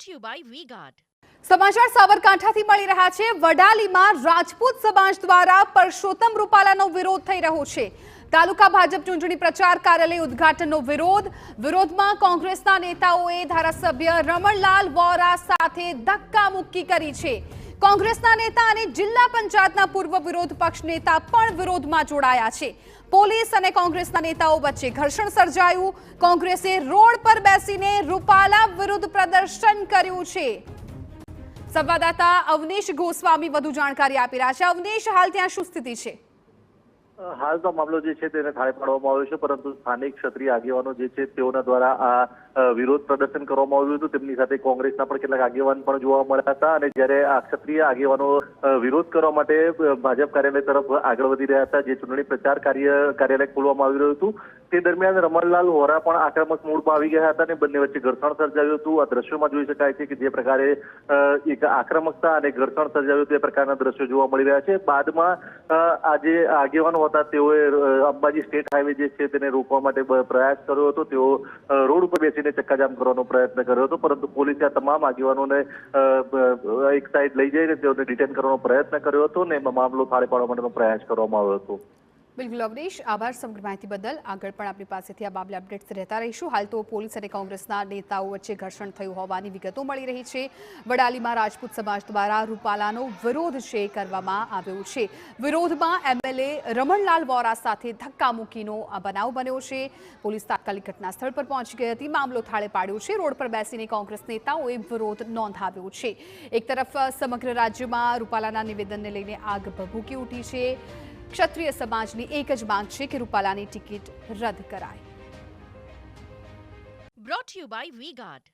brought to you by V-Guard. સમાચાર સાબરકાંઠાથી મળી રહ્યા છે। વડાલીમાં રાજપૂત સમાજ દ્વારા પરસોત્તમ રૂપાલાનો વિરોધ થઈ રહ્યો છે। તાલુકા ભાજપ ચૂંટણી પ્રચાર કાર્યાલય ઉદ્ઘાટનનો વિરોધમાં કોંગ્રેસના નેતાઓએ ધારાસભ્ય રમણલાલ વોરા સાથે ધક્કામુક્કી કરી છે। કોંગ્રેસના નેતા અને જિલ્લા પંચાયતના પૂર્વ વિરોધ પક્ષ નેતા પણ વિરોધમાં જોડાયા છે। પોલીસ અને કોંગ્રેસના નેતાઓ વચ્ચે ઘર્ષણ સર્જાયું। કોંગ્રેસે રોડ પર બેસીને રૂપાલા વિરુદ્ધ પ્રદર્શન કર્યું છે। સંવાદદાતા અવનીશ ગોસ્વામી વધુ જાણકારી આપી રહ્યા છે। અવનીશ, હાલ ત્યાં શું સ્થિતિ છે? હાલ તો મામલો જે છે તેને થાળે પાડવામાં આવ્યો છે, પરંતુ સ્થાનિક ક્ષત્રિય આગેવાનો જે છે તેઓના દ્વારા આ વિરોધ પ્રદર્શન કરવામાં આવ્યું હતું। તેમની સાથે કોંગ્રેસના પણ કેટલાક આગેવાન પણ જોવા મળ્યા હતા અને જ્યારે આ ક્ષત્રિય આગેવાનો વિરોધ કરવા માટે ભાજપ કાર્યાલય તરફ આગળ વધી રહ્યા હતા, જે ચૂંટણી પ્રચાર કાર્યાલય ખોલવામાં આવી રહ્યું હતું, તે દરમિયાન રમણલાલ વોરા પણ આક્રમક મૂડમાં આવી ગયા હતા અને બંને વચ્ચે ઘર્ષણ સર્જાયું હતું। આ દ્રશ્યોમાં જોઈ શકાય છે કે જે પ્રકારે એક આક્રમકતા અને ઘર્ષણ સર્જાયું તે પ્રકારના દ્રશ્યો જોવા મળી રહ્યા છે। બાદમાં આ જે આગેવાનો હતા તેઓએ અંબાજી સ્ટેટ હાઈવે જે છે તેને રોકવા માટે પ્રયાસ કર્યો હતો। તેઓ રોડ ઉપર બેસીને ચક્કાજામ કરવાનો પ્રયત્ન કર્યો હતો, પરંતુ પોલીસે આ તમામ આગેવાનોને એક સાઈડ લઈ જઈને તેઓને ડિટેન કરવાનો પ્રયત્ન કર્યો હતો અને મામલો થાળે પાડવા માટેનો પ્રયાસ કરવામાં આવ્યો હતો। બિલકુલ અવનીશ, આભાર સમગ્ર માહિતી બદલ। આગળ પણ આપણી પાસેથી આ બાબતે અપડેટ્સ રહેતા રહીશું। હાલ તો પોલીસ અને કોંગ્રેસના નેતાઓ વચ્ચે ઘર્ષણ થયું હોવાની વિગતો મળી રહી છે। વડાલીમાં રાજપૂત સમાજ દ્વારા રૂપાલાનો વિરોધ કરવામાં આવ્યો છે। વિરોધમાં એમએલએ રમણલાલ વોરા સાથે ધક્કામુક્કીનો આ બનાવ બન્યો છે। પોલીસ તાત્કાલિક ઘટના સ્થળ પર પહોંચી ગઈ હતી, મામલો થાળે પાડ્યો છે। રોડ પર બેસીને કોંગ્રેસ નેતાઓએ વિરોધ નોંધાવ્યો છે। એક તરફ સમગ્ર રાજ્યમાં રૂપાલાના નિવેદનને લઈને આગ ભભૂકી ઉઠી છે। ક્ષત્રિય સમાજની એક જ માંગ છે કે રૂપાલાની ટિકિટ રદ કરાય। Brought to you by V-Guard.